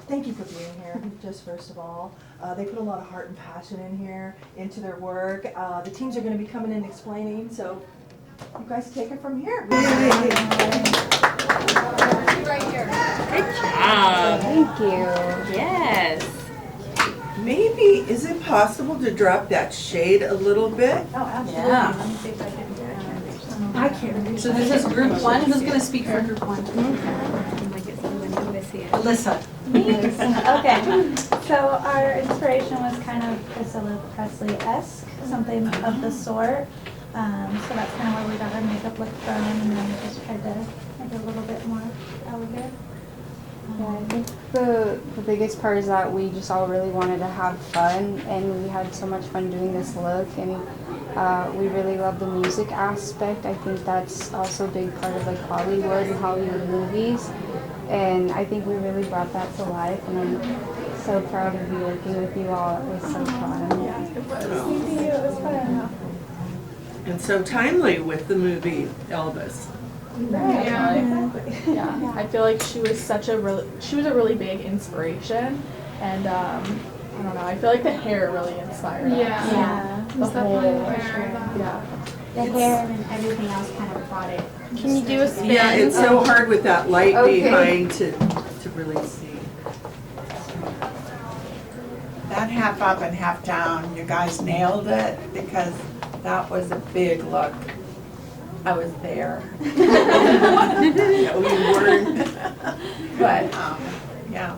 thank you for being here, just first of all. They put a lot of heart and passion in here, into their work. The teams are gonna be coming in explaining, so you guys take it from here. Right here. Good job. Thank you. Yes. Maybe, is it possible to drop that shade a little bit? Oh, absolutely. Yeah. Let me see if I can do it. I can't. So this is group one. Who's going to speak for group one? Alyssa. Okay, so our inspiration was kind of Priscilla Presley-esque, something of the sort. So that's kind of where we got our makeup look from, and then we just tried to make it a little bit more elegant. Yeah, I think the biggest part is that we just all really wanted to have fun, and we had so much fun doing this look, and we really love the music aspect. I think that's also a big part of like Hollywood and Hollywood movies, and I think we really brought that to life, and I'm so proud to be working with you all. It was so fun. Thank you, it was fun. And so timely with the movie Elvis. Yeah, I feel like she was a really big inspiration, and I don't know, I feel like the hair really inspired us. Yeah. The whole, The hair and then everything else kind of brought it. Can you do a spin? Yeah, it's so hard with that light Okay. behind to really see. That half up and half down, you guys nailed it because that was a big look. I was there. No, you weren't. But, yeah.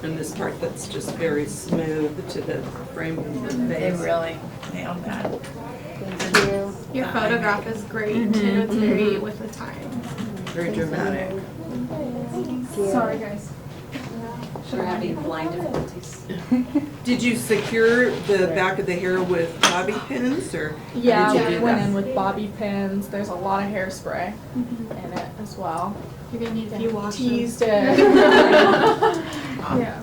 And this part that's just very smooth to the frame of the They face. really nailed that. Thank you. Your photograph is great too. It's very with the time. Very dramatic. Thank you. sorry guys. We're having blind difficulties. Did you secure the back of the hair with bobby pins, or Yeah, how did you we do went that? in with bobby pins. There's a lot of hairspray in it as well. You're gonna need a few washes. Teased it. Yeah.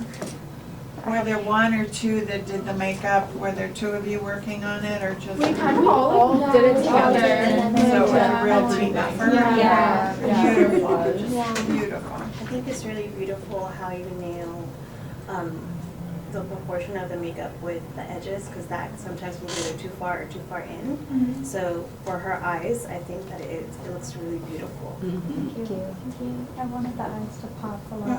Were there one or two that did the makeup? Were there two of you working on it or just? We kind of all did it together. So it was a real team effort? Yeah. Beautiful, Yeah. just beautiful. I think it's really beautiful how you nail the proportion of the makeup with the edges, because that sometimes will be either too far or too far in. So for her eyes, I think that it looks really beautiful. Thank you. I wanted the eyes to pop a lot.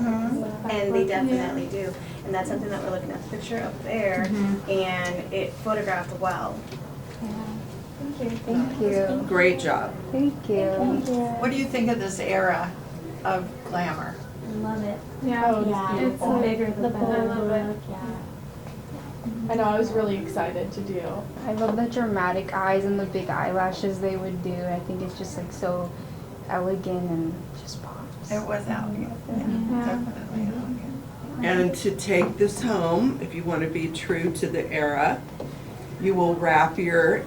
And they definitely do. And that's something that we're looking at the picture up there, and it photographed well. Thank you. Thank you. Great job. Thank you. Thank you. What do you think of this era of glamour? Love it. Yeah. Yeah, It's the bigger the better. I love it. Look, yeah. I know, I was really excited to do. I love the dramatic eyes and the big eyelashes they would do. I think it's just like so elegant and just pops. It was elegant, yeah, definitely elegant. And to take this home, if you want to be true to the era, you will wrap your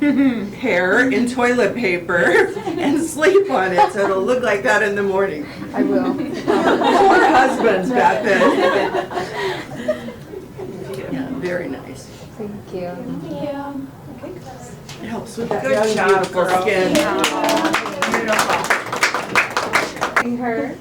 hair in toilet paper and sleep on it so it'll look like that in the morning. I will. Poor husbands back then. Yeah, very nice. Thank you. It helps with that Good young, job, beautiful girl. skin. Beautiful. Her.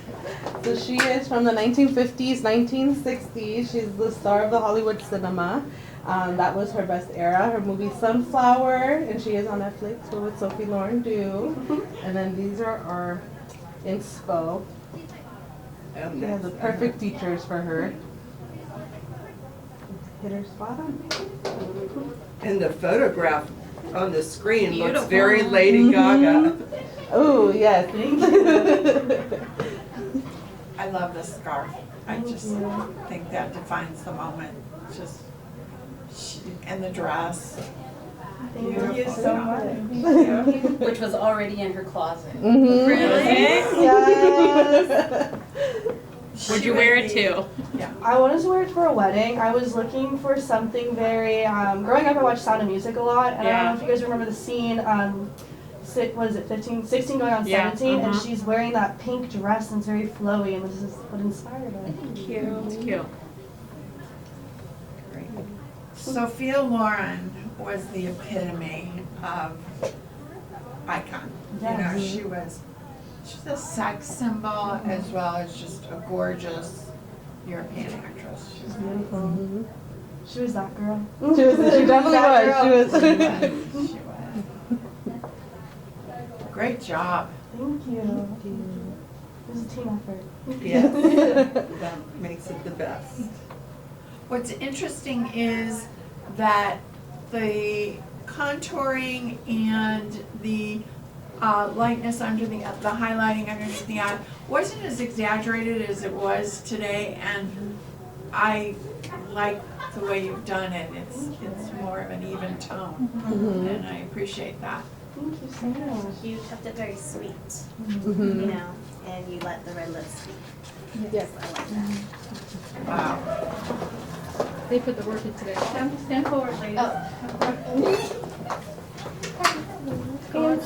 So she is from the 1950s, 1960s. She's the star of the Hollywood cinema. That was her best era. Her movie Sunflower, and she is on Netflix. What would Sophie Lauren do? And then these are our inspo. She has the perfect features for her. Hit her spot on. And the photograph on the screen looks very Lady Gaga. Oh, yes. I love the scarf. I just think that defines the moment. Just, and the dress. Thank you so much. Which was already in her closet. Yes. Would you wear it to? I wanted to wear it for a wedding. I was looking for something very, growing up I watched Sound of Music a lot, and I don't know if you guys remember the scene, what is it, 16 going on 17, and she's wearing that pink dress and it's very flowy, and this is what inspired it. It's cute. Sophia Loren was the epitome of icon. You know, She's a sex symbol as well as just a gorgeous European actress. She's Beautiful. She was that girl. She definitely was. She was. Great job. Thank you. It was a team effort. Yes, that makes it the best. What's interesting is that the contouring and the lightness under the highlighting underneath the eye wasn't as exaggerated as it was today, and I like the way you've done it. It's more of an even tone, and I appreciate that. Thank you so much. You kept it very sweet, Mhm. you know, and you let the red lips speak. Yes. I like that. Wow. They put the work in today. Stand forward, ladies. Go on,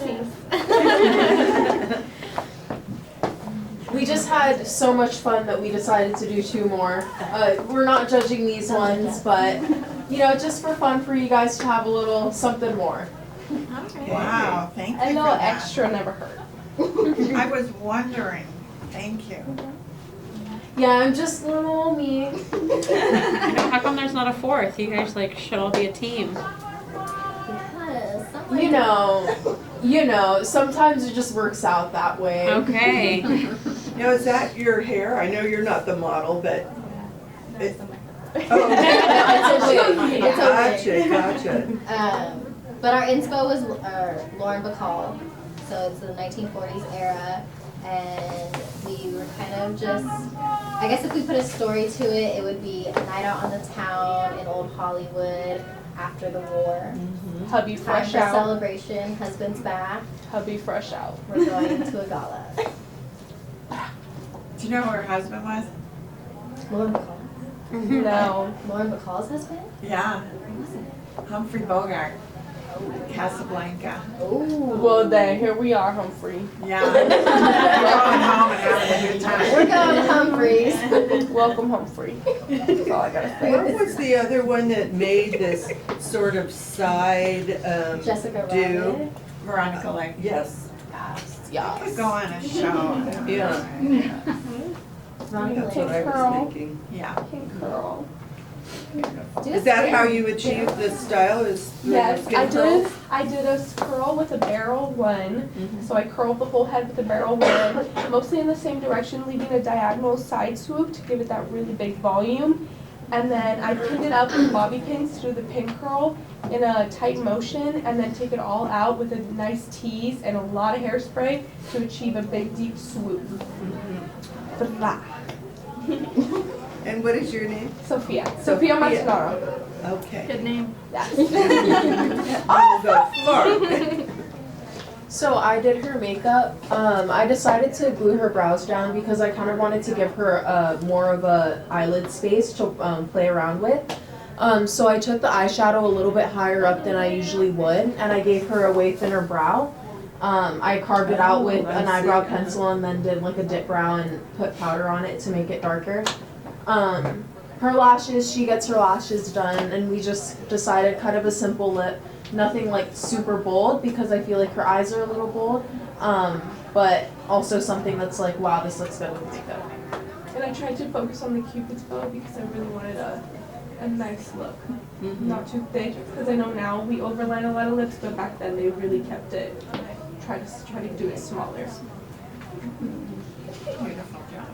We just had so much fun that we decided to do 2 more. We're not judging these ones, but you know, just for fun for you guys to have a little something more. Wow, thank you A for little that. extra never hurt. I was wondering. Thank you. Yeah, I'm just little old me. I know, how come there's not a 4th? You guys like should all be a team. You know, sometimes it just works out that way. Okay. Now, is that your hair? I know you're not the model, but. It, It's gotcha, gotcha. But our inspo was Lauren Bacall, so it's the 1940s era, and we were kind of just, I guess if we put a story to it, it would be a night out on the town in old Hollywood after the war. Hubby Time fresh for out. celebration, husband's back, Hubby fresh out. we're going to a gala. Do you know who her husband was? Lauren Bacall. No. Lauren Bacall's husband? Yeah. Humphrey Bogart. Casablanca. Ooh. Well, then here we are, Humphrey. Yeah. We're going home and having a good time. We're going to Humphreys. Welcome, Humphrey. That's all I gotta say. What was the other one that made this sort of side Jessica do? Rabbit. Veronica Lake. Yes. I could go on a show. Yeah. Veronica That's what Lake. I was thinking. Yeah. Pink curl. Is that how you achieved this style? Is through Yes, the I pin curls? did. I did a curl with a barrel one. So I curled the whole head with a barrel one, mostly in the same direction, leaving a diagonal side swoop to give it that really big volume. And then I pinned it up with bobby pins to do the pin curl in a tight motion, and then take it all out with a nice tease and a lot of hairspray to achieve a big deep swoop. Blah. And what is your name? Sophia. Sophia Martinaro. Okay. Good name. Yes. I will go far. So I did her makeup. I decided to glue her brows down because I kind of wanted to give her more of a eyelid space to play around with. So I took the eyeshadow a little bit higher up than I usually would, and I gave her a way thinner brow. I carved it out with an eyebrow pencil and then did like a dip brow and put powder on it to make it darker. Her lashes, she gets her lashes done, and we just decided kind of a simple lip. Nothing like super bold because I feel like her eyes are a little bold, but also something that's like, wow, this looks good with makeup. And I tried to focus on the Cupid's bow because I really wanted a nice look. Not too thick, because I know now we overline a lot of lips, but back then they really kept it, try to do it smaller. Beautiful job.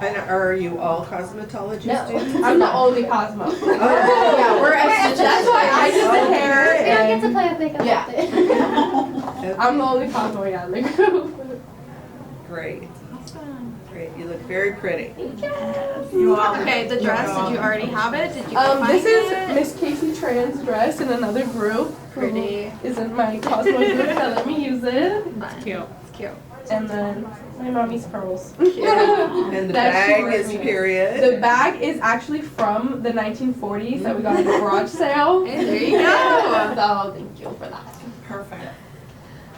And are you all cosmetology students? I'm the only Cosmo. Yeah, we're That's why I did the hair. We don't get to play with makeup. Yeah. I'm the only Cosmo in the group. Great. Great. You look very pretty. You all Okay, the dress, did you already have it? Did you find This is it? Miss Casey Tran's dress in another group. Pretty. Is in my Cosmo group that let me use it. It's cute. It's cute. And then my mommy's pearls. And the bag is period. The bag is actually from the 1940s that we got at a garage sale. Hey, there you go. So thank you for that. Perfect.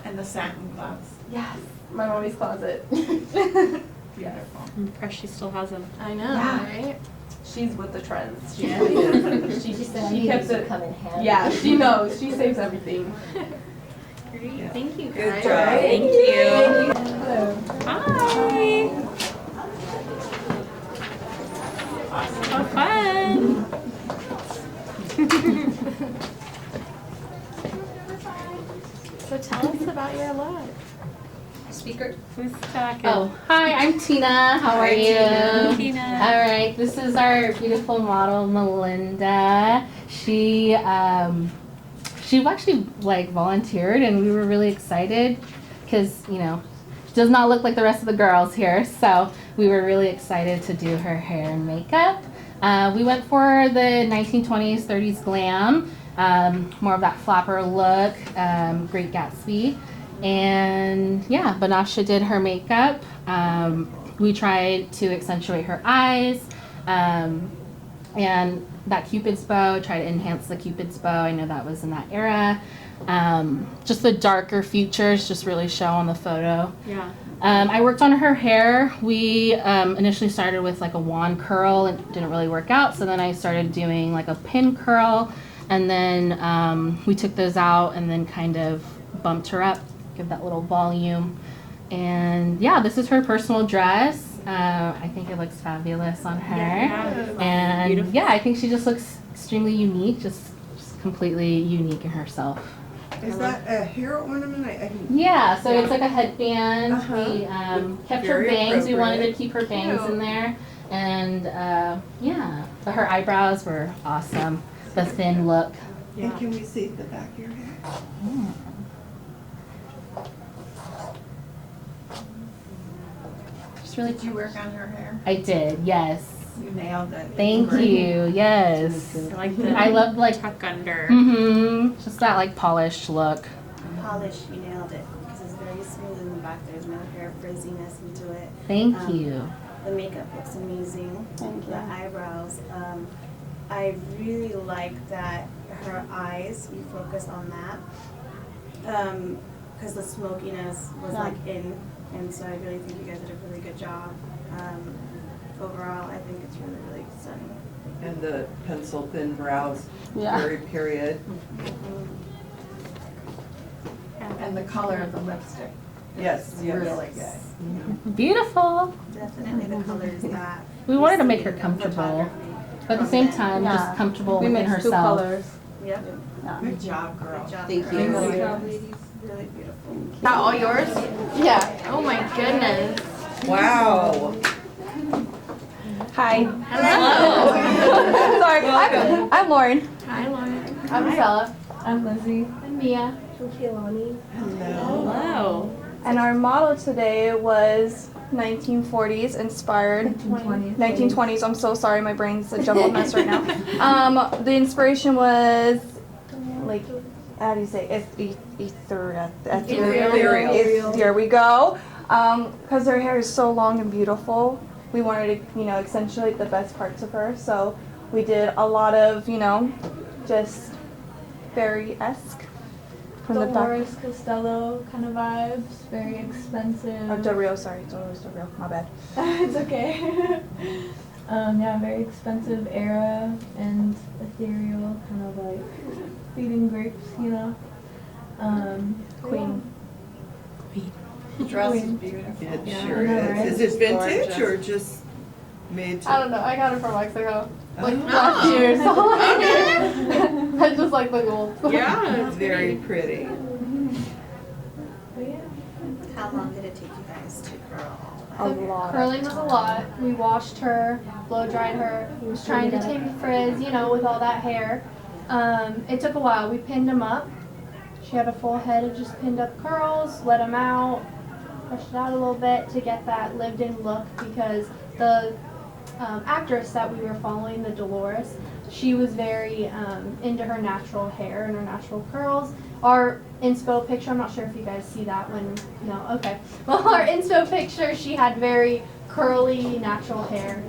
And the satin gloves. Yes, my mommy's closet. Beautiful. I'm impressed she still has them. I know, Yeah. right? She's with the trends. She She said she kept these would it. come in handy. Yeah, she knows. She saves everything. Great. Thank you Good guys. job. Thank you. Hi. So fun. So tell us about your look. Speaker. Who's talking? Oh, hi, I'm Tina. How are you? Tina. All right, this is our beautiful model, Melinda. She actually like volunteered, and we were really excited because she does not look like the rest of the girls here. So we were really excited to do her hair and makeup. We went for the 1920s, 30s glam, more of that flapper look, Great Gatsby. And yeah, Banasha did her makeup. We tried to accentuate her eyes, and that Cupid's bow, try to enhance the Cupid's bow. I know that was in that era. Just the darker features just really show on the photo. Yeah. I worked on her hair. We initially started with like a wand curl and it didn't really work out. So then I started doing like a pin curl, and then we took those out and then kind of bumped her up, give that little volume. And yeah, this is her personal dress. I think it looks fabulous on her. Yeah. And Beautiful. yeah, I think she just looks extremely unique, just completely unique in herself. Is that a hair ornament? Yeah, so it's like a headband. We kept her Very bangs. We wanted to appropriate. keep her bangs in there. And yeah, but her eyebrows were awesome. The thin look. And can we see the back of your hair? Just really. Did you work on her hair? I did, yes. You nailed it. Thank you, yes. I like the I love like tuck under. just that like polished look. Polish, you nailed it. Because it's very smooth in the back. There's no hair frizziness into it. Thank you. The makeup looks amazing. Thank you. The eyebrows. I really like that her eyes, you focus on that. Because the smokiness was like in. And so I really think you guys did a really good job. Overall, I think it's really, really stunning. And the pencil thin brows, Yeah. very period. And the color of the lipstick. Yes, is yes. really good. Beautiful. Definitely the colors that. We wanted to make her comfortable, but at the same time, just comfortable within herself. Yep. Good job, girl. Good job. Thank girls. you. Good job, ladies. Really beautiful. Is that all yours? Yeah. Oh my goodness. Wow. Hi. Hello. Sorry, I'm Lauren. Hi, Lauren. I'm Stella. I'm Lizzie. I'm Mia. Hello. Hello. And our model today was 1940s inspired. 1920s. I'm so sorry, my brain's a jumbled mess right now. The inspiration was like, how do you say, ethereal. There we go. Because her hair is so long and beautiful, we wanted to, accentuate the best parts of her. So we did a lot of, just fairy-esque. From the back. Dolores Costello kind of vibes, very expensive. Oh, Del Rio, sorry, Dolores Del Rio, my bad. It's okay. Yeah, very expensive era and ethereal, kind of like feeding grapes, Queen. The dress is Queen. beautiful. It Yeah, sure I know, is. right? Is it vintage Gorgeous. or just made to? I don't know, I got it from Mexico. Like Oh. last year, so I just like the gold. Yeah, it's Very pretty. But yeah. How long did it take you guys to curl all A that? lot. Curling was a lot. We washed her, blow dried her. We was trying to take the frizz, with all that hair. It took a while. We pinned them up. She had a full head of just pinned up curls, let them out, brushed it out a little bit to get that lived in look because the actress that we were following, the Dolores, she was very into her natural hair and her natural curls. Our inspo picture, I'm not sure if you guys see that one. No, okay. Well, our inspo picture, she had very curly, natural hair.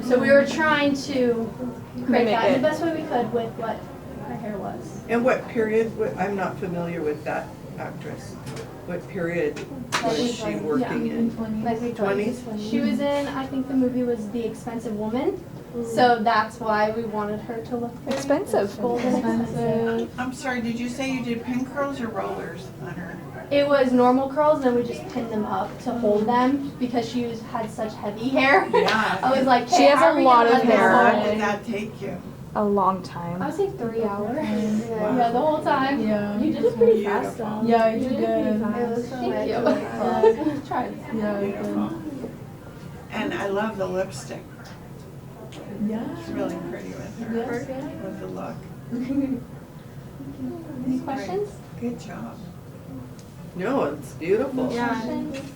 So we were trying to create Mimic that in it. the best way we could with what her hair was. And what period? I'm not familiar with that actress. What period Was she working in? 20s? She was in, I think the movie was The Expensive Woman. So that's why we wanted her to look very Expensive. bold and expensive. I'm sorry, did you say you did pin curls or rollers on her? It was normal curls, and we just pinned them up to hold them because she had such heavy hair. Yeah. I was like, hey, She has how a are we lot gonna of let this hair. How long hold? did that take you? A long I time. would say 3 hours. Wow. Yeah, the whole time. Yeah. You did it pretty fast Beautiful. though. Yeah, You you did it pretty did. fast. It was so Thank much you. fun. Tried. Yeah, you Beautiful. And I love the lipstick. Yeah. It's really pretty with her. Yes. With the look. Any questions? Good job. No, it's beautiful. Yeah,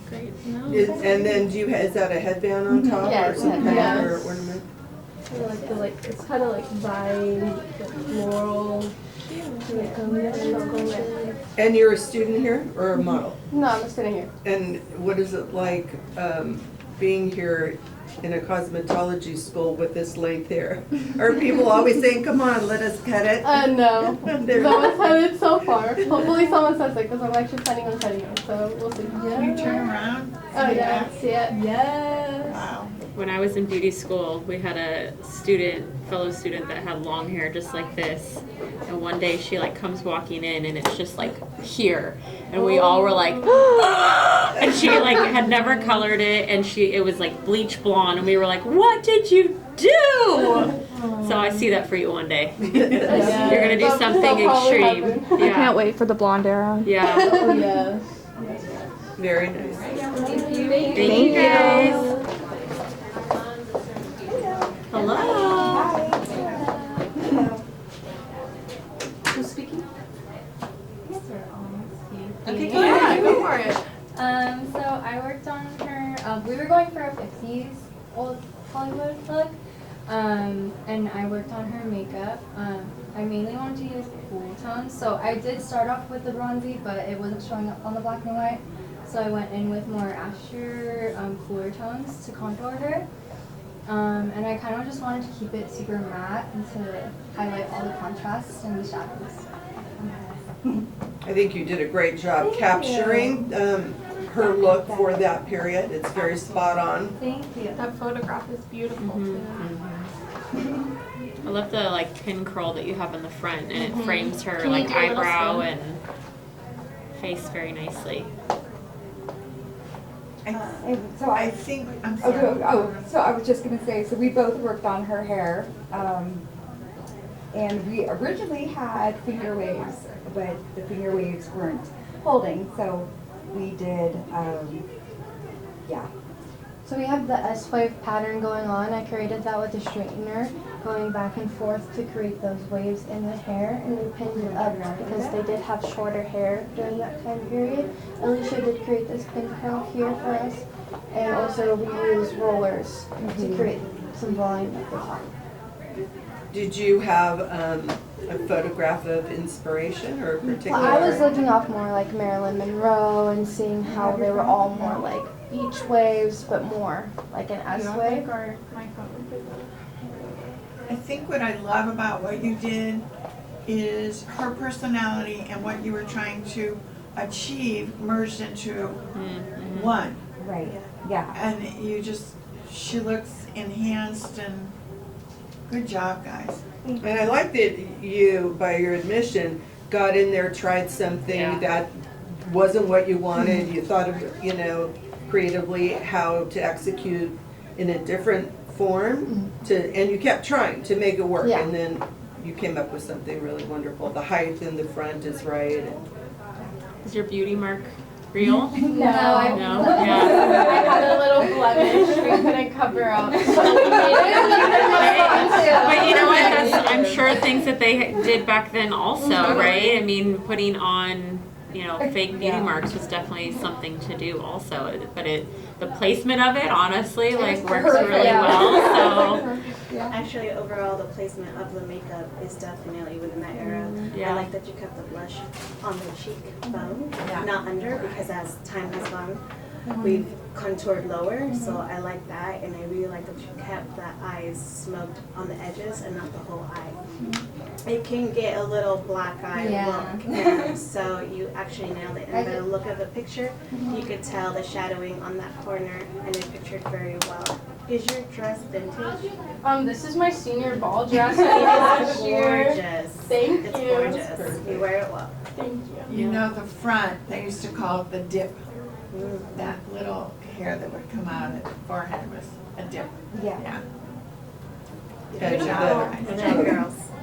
great. No. And then is that a headband on top Yeah, or some kind yeah. of ornament? It's kind of like vine, floral. And you're a student here or a model? No, I'm just sitting here. And what is it like being here in a cosmetology school with this length hair? Are people always saying, come on, let us cut it? No. They're- No one said it so far. Hopefully someone says it because I'm actually planning on cutting it. So we'll see. Can you turn around? Oh yeah, see it? Yes. Wow. When I was in beauty school, we had a fellow student that had long hair just like this. And one day she like comes walking in and it's just like here. And we all were like, and she like had never colored it and it was like bleach blonde and we were like, what did you do? So I see that for you one day. You're gonna do something extreme. I Yeah. can't wait for the blonde era. Yeah. Oh, yes. Very nice. Thank you guys. Hello. Who's speaking? Okay, Yeah, go for it. So I worked on her, we were going for a 50s old Hollywood look, and I worked on her makeup. I mainly wanted to use cool tones, so I did start off with the bronzy, but it wasn't showing up on the black and white, so I went in with more Asher cooler tones to contour her. And I kind of just wanted to keep it super matte and to highlight all the contrasts and the shadows. I think you did a great job capturing her look for that period. It's very spot on. Thank you. That photograph is beautiful too. I love the like pin curl that you have in the front, and it frames her Can you like do a little eyebrow spin? and face very nicely. So I think, I'm sorry. so I was just gonna say, so we both worked on her hair, and we originally had finger waves, but the finger waves weren't holding, so we did, yeah. So we have the S-wave pattern going on. I created that with a straightener, going back and forth to create those waves in the hair, and we pinned it up because they did have shorter hair during that time period. Alicia did create this pin curl here for us, and also we used rollers to create some volume at the top. Did you have a photograph of inspiration or a particular? I was looking off more like Marilyn Monroe and seeing how they were all more like beach waves, but more like an S wave. I think what I love about what you did is her personality and what you were trying to achieve merged into one. Right, yeah. And she looks enhanced and good job, guys. And I like that you, by your admission, got in there, tried something that wasn't what you wanted. You thought of, creatively how to execute in a different form and you kept trying to make it work. Yeah. And then you came up with something really wonderful. The height in the front is right. Is your beauty mark real? No, No. I had a little blemish we couldn't cover up. So we made it. But you know what? I'm sure things that they did back then also, right? I mean, putting on, fake beauty marks was definitely something to do also. But the placement of it, honestly, works really well. So. Actually, overall, the placement of the makeup is definitely within that era. I like that you kept the blush on the cheekbone, not under, because as time has gone, we've contoured lower, so I like that, and I really like that you kept the eyes smoked on the edges and not the whole eye. It can get a little black eye look, and so you actually nailed it. And the look of the picture, you could tell the shadowing on that corner, and it pictured very well. Is your dress vintage? This is my senior ball dress. It's gorgeous. Thank It's you. gorgeous. You wear it well. Thank you. You know, the front, they used to call it the dip. That little hair that would come out at the forehead was a dip. Yeah. And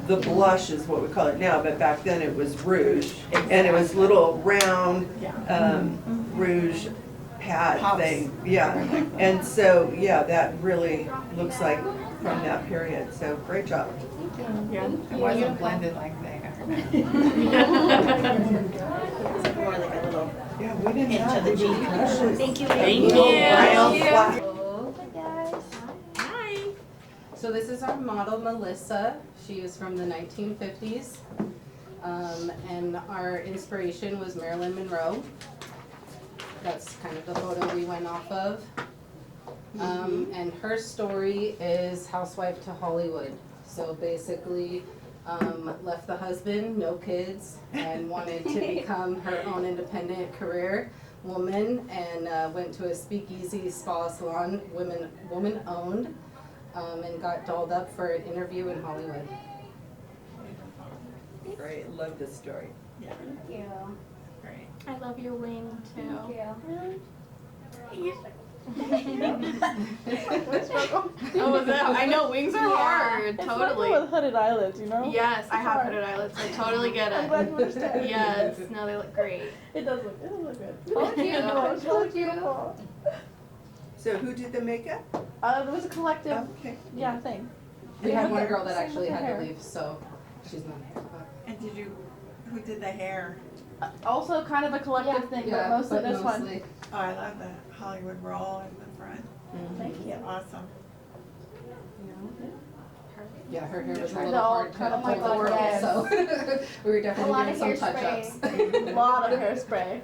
the blush is what we call it now, but back then it was rouge. And it was little round rouge pad thing. Yeah. And so, yeah, that really looks like from that period. So great job. Yeah, it wasn't blended like they are now. It's more like a little we didn't inch of the cheek. Thank you. Thank you. Hi. So this is our model, Melissa. She is from the 1950s. And our inspiration was Marilyn Monroe. That's kind of the photo we went off of. And her story is housewife to Hollywood. So basically, left the husband, no kids, and wanted to become her own independent career woman, and went to a speakeasy spa salon, woman owned, and got dolled up for an interview in Hollywood. Great, love this story. Yeah. Thank you. Great. I love your wing too. Thank you. Oh, was it? I know wings are hard. It's Totally. like with hooded eyelids, you know? Yes, I have hooded eyelids. I totally get I'm it. glad you understand. Yes, no, they look great. It does look good. Told you. Told you. So who did the makeup? It was a collective, Okay. thing. We had one girl that Same actually with had her to hair. leave, so she's not here. And who did the hair? Also kind of a collective thing, but mostly this one. Oh, I love the Hollywood roll in the front. Thank you. Awesome. Yeah, her hair was a No, little hard to kind of hold like the whirl, yes. so we were definitely A lot doing of some hairspray. touch-ups. A lot of hairspray.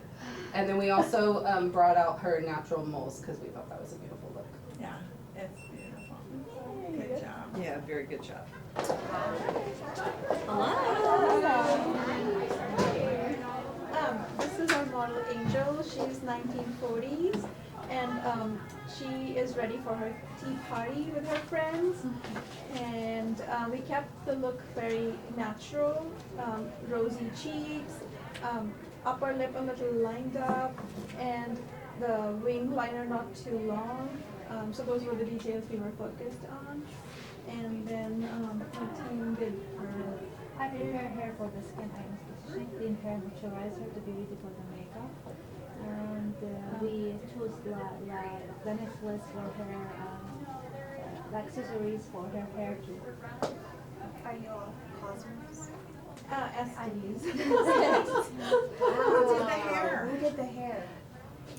And then we also brought out her natural moles because we thought that was a beautiful look. Yeah, it's beautiful. Good job. Yeah, very good job. This is our model Angel. She's 1940s, and she is ready for her tea party with her friends. And we kept the look very natural, rosy cheeks, upper lip a little lined up, and the wing liner not too long. So those were the details we were focused on. And then my team did her. I prepare hair for the skin anesthesia, clean hair moisturizer to be ready for the makeup. And we choose the necklace for her, the accessories for her hair too. Are you all Cosmos? SIDs. Who did the hair? Who did the hair?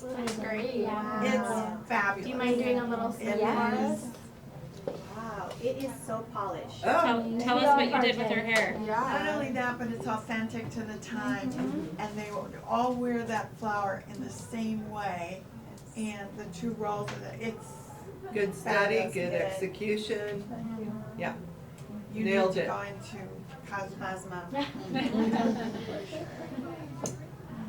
That's great. Yeah. It's fabulous. Do you mind doing a little snip for us? Wow, it is so polished. Tell us what you did with her hair. Not only that, but it's authentic to the time, and they would all wear that flower in the same way, and the two rolls of it, it's Good study, fabulous. good execution. Yeah. You Nailed need it. to go into Cosmo.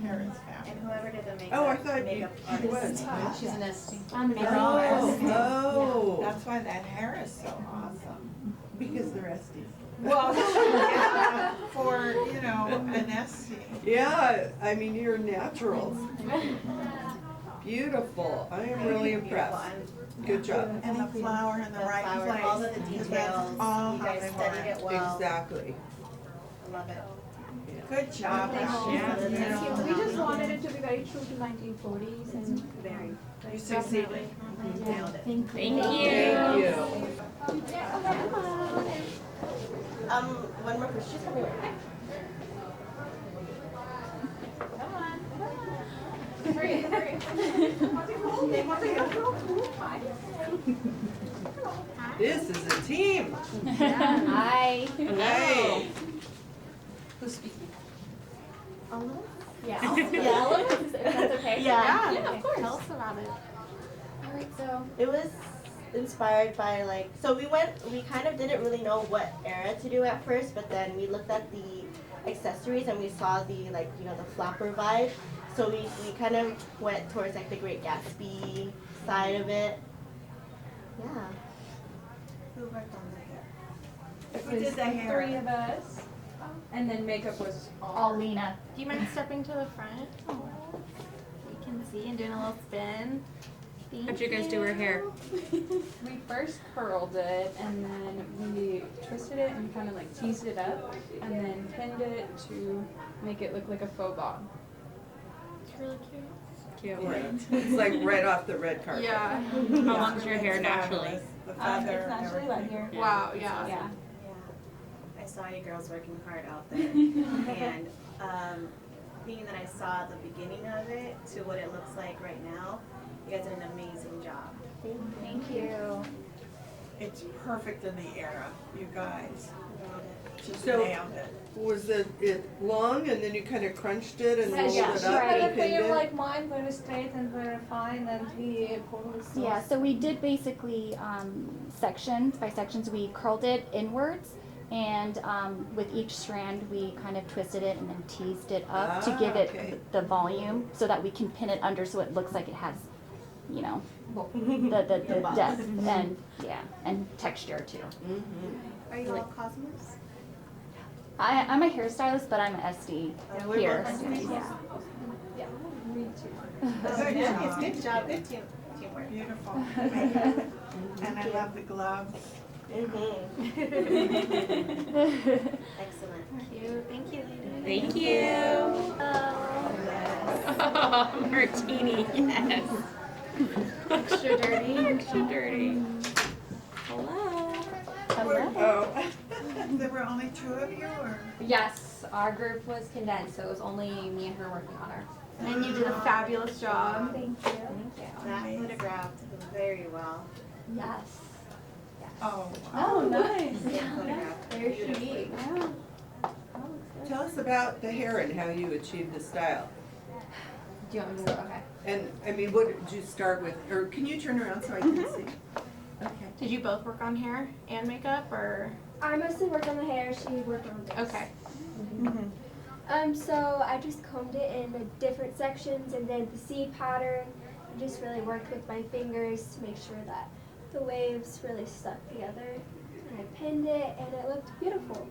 Hair is fabulous. And whoever did the makeup. Oh, I thought you, makeup she was. artist. She's an ST. Oh. That's why that hair is so awesome. Because they're Estes. Well, yeah, for, you know, an ST. Yeah, I mean, you're naturals. Beautiful. I am really impressed. Good job. And the flower in the right flower, place. all of the 'cause that's details. all You how guys they studied want it well. Exactly. I love it. Good job. Thank you. We just wanted it to be very true to 1940s and Very. You succeeded. Nailed it. Thank Thank you. One more question. She's coming right back. This is a team. Hi. Hey. Who's speaking? Yeah. Yeah. If that's okay. Yeah. Of course. Tell us about it. All right, so It was inspired by like, so we kind of didn't really know what era to do at first, but then we looked at the accessories and we saw the like, you know, the flapper vibe. So we kind of went towards like the Great Gatsby side of it. Yeah. Who worked on the hair? It Who was did the hair? 3 of us, and then makeup was all Lena. Do you mind stepping to the front? You can see and doing a little spin. How'd you guys do her hair? We first curled it, and then we twisted it and kind of like teased it up, and then pinned it to make it look like a faux bob. It's really cute. Cute. It's like right off the red carpet. Yeah. How long is your hair naturally? The feather It's naturally right here. Wow, yeah. Yeah. I saw you girls working hard out there. And being that I saw the beginning of it to what it looks like right now, you guys did an amazing job. Thank you. It's perfect in the era, you guys. Just So- nailed it. Was it long and then you kind of crunched it and rolled Yeah, it up right. and pinned it? like mine, very straight and very fine, and we pulled this. Yeah, so we did basically sections, by sections, we curled it inwards, and with each strand we kind of twisted it and then teased it up to give it okay. the volume so that we can pin it under so it looks like it has, you know, the depth and, yeah, and texture too. Are you all Cosmos? I'm a hairstylist, but I'm an SD we're here. both SDs. Yeah. Good job. Good teamwork. Beautiful. And I love the gloves. Excellent. Thank you. Thank you, ladies. Thank you. Oh, martini, yes. Extra dirty. Extra dirty. Hello. Oh, there were only 2 of you, or? Yes, our group was condensed, so it was only me and her working on her. And you did a fabulous job. Thank you. That photographed very well. Yes. Oh, Oh, nice. Very chic. Tell us about the hair and how you achieved the style. Do you want me to go? Okay. And I mean, what did you start with? Or can you turn around so I can see? Okay. Did you both work on hair and makeup, or? I mostly worked on the hair, she worked on this. Okay. So I just combed it in the different sections and then the seed pattern. I just really worked with my fingers to make sure that the waves really stuck together. And I pinned it and it looked beautiful.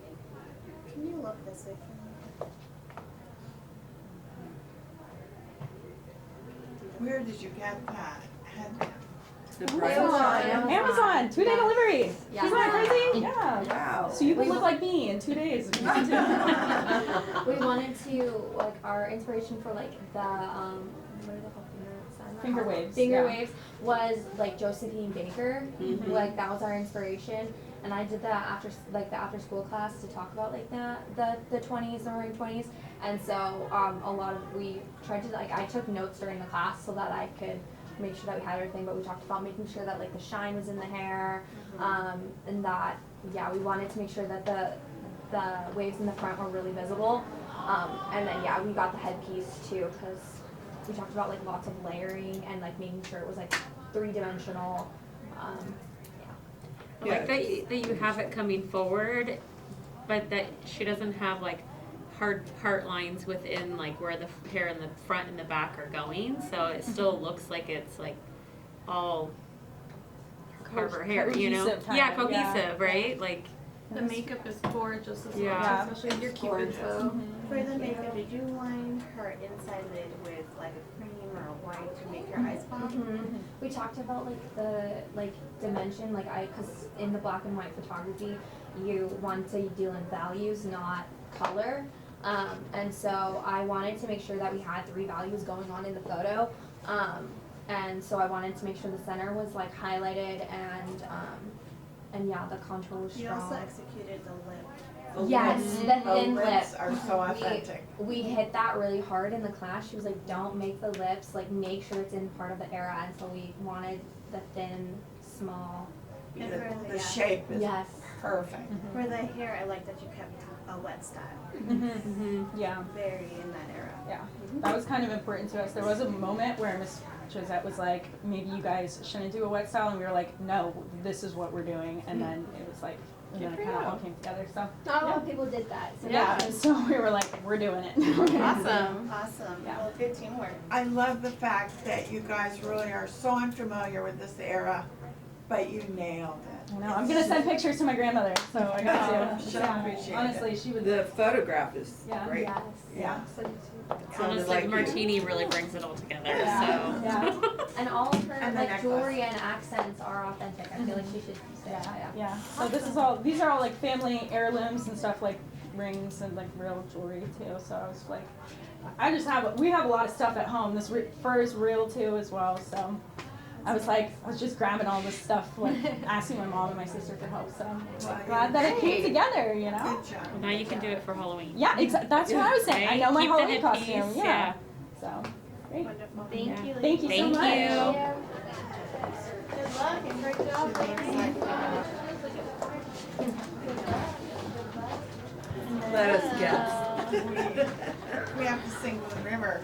Can you look this way for me? Where did you get that headband? Amazon, 2-day delivery. Yeah. Isn't that crazy? Yeah. Wow. So you can look like me in 2 days. We wanted to, like, our inspiration for, like, the, what are they called? Finger waves. Finger Yeah. waves was, like, Josephine Baker. Like, that was our inspiration. And I did that after, like, the after-school class to talk about, like, the 20s, the roaring 20s. And so, we tried to, like, I took notes during the class so that I could make sure that we had everything, but we talked about making sure that, like, the shine was in the hair, and that, yeah, we wanted to make sure that the waves in the front were really visible. And then, yeah, we got the headpiece too, because we talked about, like, lots of layering and, like, making sure it was, like, 3-dimensional. I like that you have it coming forward, but that she doesn't have like hard part lines within like where the hair in the front and the back are going. So it still looks like it's like all her hair, you know? Cohesive kind Yeah, of, cohesive, right? Like The makeup is gorgeous as well, Yeah. especially your Cupid's bow. For the makeup, did you line her inside lid with like a cream or a white to make your eyes pop? We talked about, like, the, like, dimension, like, because in the black and white photography, you want to deal in values, not color. And so I wanted to make sure that we had 3 values going on in the photo. And so I wanted to make sure the center was, like, highlighted and yeah, the contour was You strong. also executed the lip. Yes, the thin lips lip. are so authentic. We hit that really hard in the class. She was like, don't make the lips, like, make sure it's in part of the era. And so we wanted the thin, small. The shape is Yes. Perfect. For the hair, I like that you kept a wet style. Yeah. Very in that era. Yeah, that was kind of important to us. There was a moment where Miss Josette was like, maybe you guys shouldn't do a wet style, and we were like, no, this is what we're doing. And then it was like, and then it kind of all came together. So Not a lot of people did that. So yeah, so we were like, we're doing it. Awesome. Awesome. Yeah. Well, good teamwork. I love the fact that you guys really are so unfamiliar with this era, but you nailed it. I know. I'm gonna send pictures to my grandmother, so I got to. She'll appreciate Honestly, she would. The photograph is Yeah. great. Yes. Yeah. Honestly, like you. Martini really brings it all together. Yeah. And all of her And the like necklace. jewelry and accents are authentic. I feel like she should say that. Yeah. So this is all. These are all like family heirlooms and stuff, like rings and like real jewelry too. So I was like, we have a lot of stuff at home. This fur is real too as well. So I was like, I was just grabbing all this stuff, like asking my mom and my sister for help. So I'm glad that it came together, you know. Good job. Well, now you can do it for Halloween. Yeah, exactly. That's what I was saying. I know my Keep the Halloween headpiece, costume. Yeah. So great. Wonderful. Thank you. Thank you so Thank much. you. Good luck and great job, Let us guess. We have to sing the river.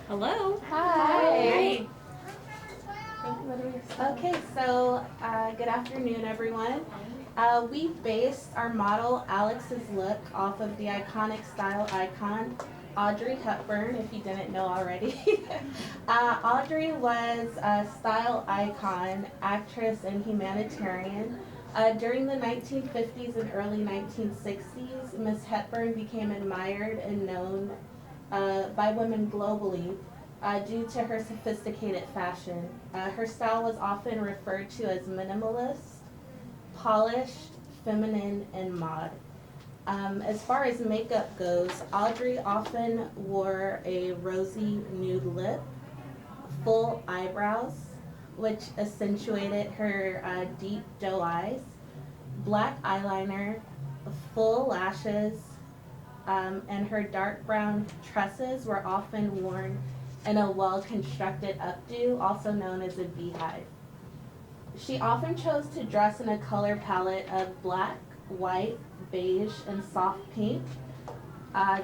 Hello. Hi. Hi. Okay, so good afternoon, everyone. We based our model, Alex's look, off of the iconic style icon, Audrey Hepburn, if you didn't know already. Audrey was a style icon, actress, and humanitarian. During the 1950s and early 1960s, Miss Hepburn became admired and known by women globally due to her sophisticated fashion. Her style was often referred to as minimalist, polished, feminine, and mod. As far as makeup goes, Audrey often wore a rosy nude lip, full eyebrows, which accentuated her deep doe eyes, black eyeliner, full lashes, and her dark brown tresses were often worn in a well-constructed updo, also known as a beehive. She often chose to dress in a color palette of black, white, beige, and soft pink.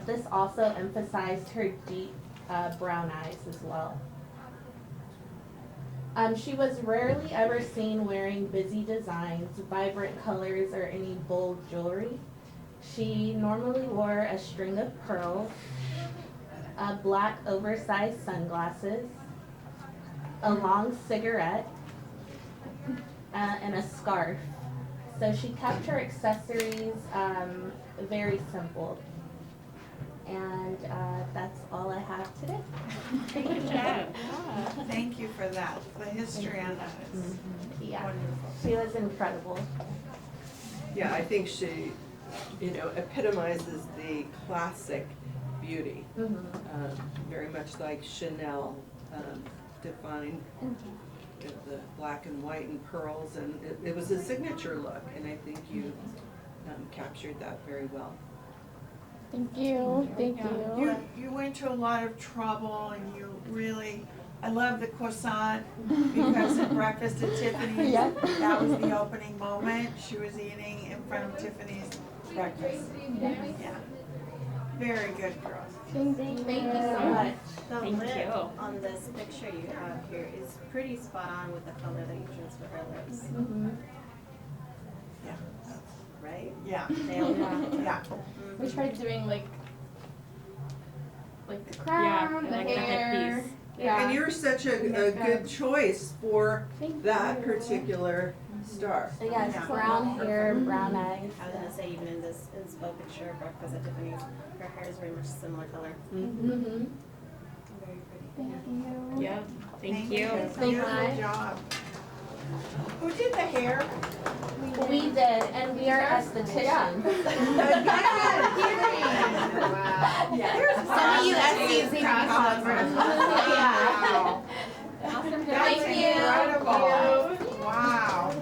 This also emphasized her deep brown eyes as well. She was rarely ever seen wearing busy designs, vibrant colors, or any bold jewelry. She normally wore a string of pearls, black oversized sunglasses, a long cigarette, and a scarf. So she kept her accessories very simple. And that's all I have today. Good job. Thank you for that. The history on that is Yeah, wonderful. she was incredible. Yeah, I think she, epitomizes the classic beauty. Very much like Chanel defined the black and white and pearls, and it was a signature look, and I think you captured that very well. Thank you. Thank you. You went to a lot of trouble, and you really, I love the croissant because at Breakfast at Tiffany's, Yeah. that was the opening moment. She was eating in front of Tiffany's breakfast. Yeah. Very good, girls. Thank you so much. The Thank lip you. on this picture you have here is pretty spot on with the color that you chose for her lips. Yeah. Right? Yeah. Nailed it. Yeah. We tried doing like the Yeah, crown, the like the hair. headpiece. Yeah. And you're such a good choice for that particular star. Yes, Yeah. brown hair, brown eyes. I was gonna say even in this inspo picture of Breakfast at Tiffany's, her hair is very much similar color. Mm-hmm. Very pretty. Thank you. Yeah. Thank you. Beautiful job. Who did the hair? We did, and we are estheticians. Some of you SCs need to come over. Yeah. That's incredible. Wow.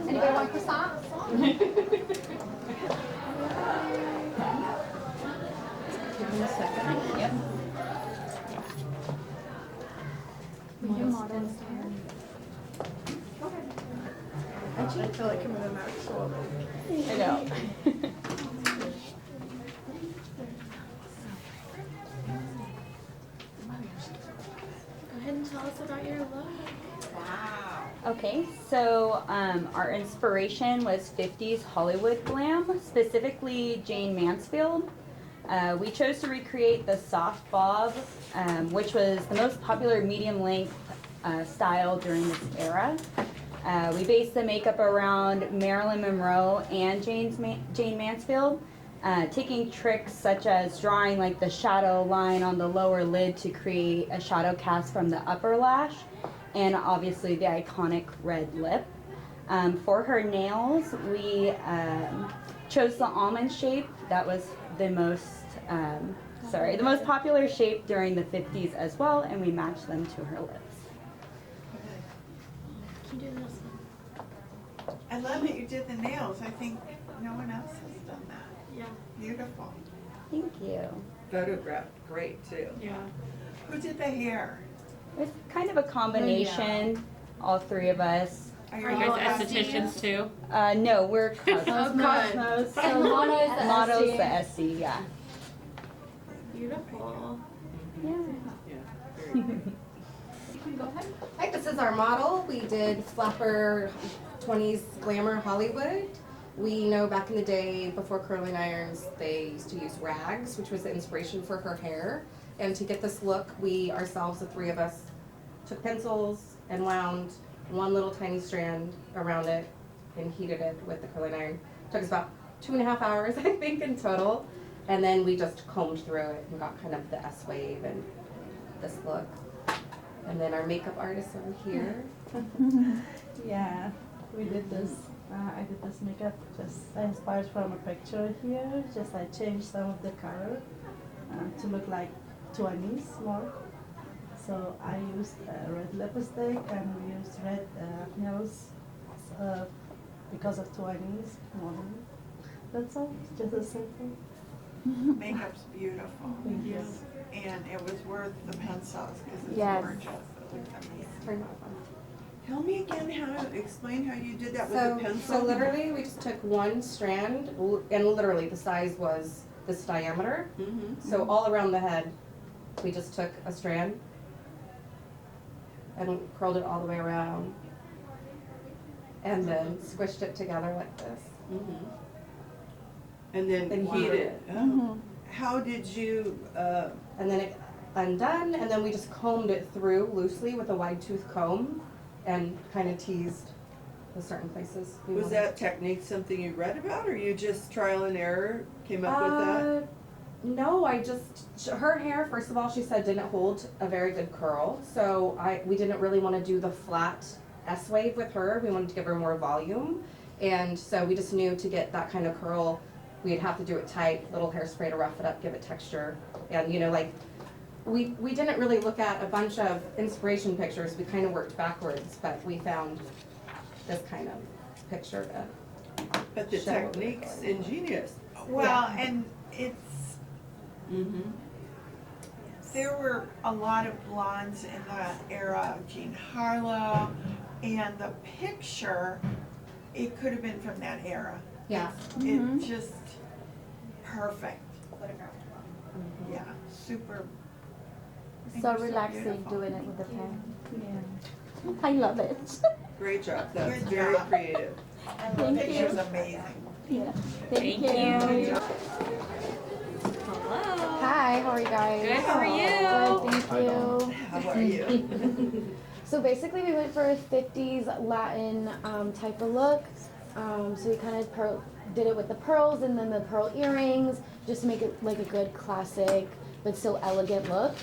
Anybody want croissants? I feel like I'm in an actual. I know. Go ahead and tell us about your look. Okay, so our inspiration was 50s Hollywood glam, specifically Jane Mansfield. We chose to recreate the soft bob, which was the most popular medium length style during this era. We based the makeup around Marilyn Monroe and Jane Mansfield, taking tricks such as drawing like the shadow line on the lower lid to create a shadow cast from the upper lash, and obviously the iconic red lip. For her nails, we chose the almond shape. That was the most, the most popular shape during the 50s as well, and we matched them to her lips. Can you do this one? I love that you did the nails. I think no one else has done that. Yeah. Beautiful. Thank you. Photographed great too. Yeah. Who did the hair? It's kind of a combination, all three of us. Are you guys estheticians too? No, we're Cosmos. So Mono is the Mono's SC. the SC, yeah. Beautiful. Hi, this is our model. We did flapper 20s glamour Hollywood. We know back in the day, before curling irons, they used to use rags, which was the inspiration for her hair. And to get this look, we ourselves, the three of us, took pencils and wound one little tiny strand around it and heated it with the curling iron. It took us about 2.5 hours, I think, in total. And then we just combed through it and got kind of the S-wave and this look. And then our makeup artist over here. Yeah, we did this. I did this makeup just inspired from a picture here. Just I changed some of the color to look like 20s more. So I used red lipstick and we used red nails because of 20s model. That's all. It's just a simple. Makeup's beautiful. Thank you. And it was worth the pencils because it's Yes. gorgeous. It looks amazing. Tell me again explain how you did that with the pencil. So literally we just took one strand and literally the size was this diameter. So all around the head we just took a strand and curled it all the way around and then squished it together like this. And then heated it. Oh. How did you? And then it undone, and then we just combed it through loosely with a wide tooth comb, and kind of teased the certain places. Was that technique something you read about, or you just trial and error came up with that? No, her hair, first of all, she said didn't hold a very good curl, so we didn't really want to do the flat S-wave with her. We wanted to give her more volume, and so we just knew to get that kind of curl, we'd have to do it tight, little hairspray to rough it up, give it texture, and we didn't really look at a bunch of inspiration pictures. We kind of worked backwards, but we found this kind of picture to But the show what technique's we're going. ingenious. Well, and it's there were a lot of blondes in the era of Jean Harlow, and the picture, it could have been from that era. Yeah. It's just perfect. Yeah, super. So relaxing doing it with the pen. Yeah. I love it. Great job. That's Good very job. creative. And Thank the picture's you. amazing. Yeah. Thank you. Hello. Hi, how are you guys? Good, how are you? Good, thank you. How are you? So basically we went for a 50s Latin type of look. So we kind of did it with the pearls and then the pearl earrings, just to make it like a good classic but still elegant look.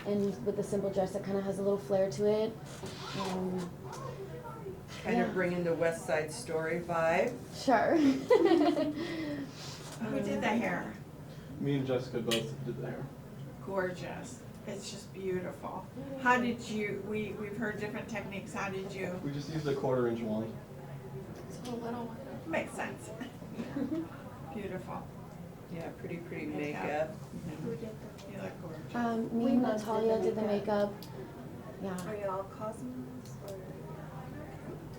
And with the simple dress that kind of has a little flair to it. Kind of bringing the West Side Story vibe. Sure. Who did the hair? Me and Jessica both did the hair. Gorgeous. It's just beautiful. How did you, we've heard different techniques. How did you? We just used a 1/4 inch wand. So a little one. Makes sense. Beautiful. Yeah, pretty makeup. Who did that? You look gorgeous. Me and Natalia did the makeup. Yeah. Are you all Cosmos? Or?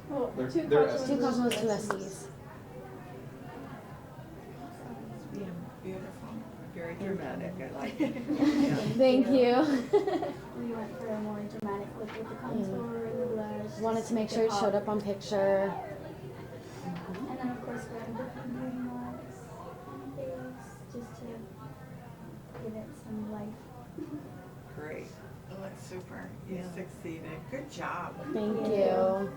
Well, They're- two they're Cosmos, Estes. two Cosmos, two Estes. Beautiful, very dramatic, I like it. Thank you. We went for a more dramatic look with the contour and the blush. Wanted just to make to sure it pop. showed up on picture. And then of course we have different green marks and things just to give it some life. Great. It looks super. You succeeded. Good job. Thank you.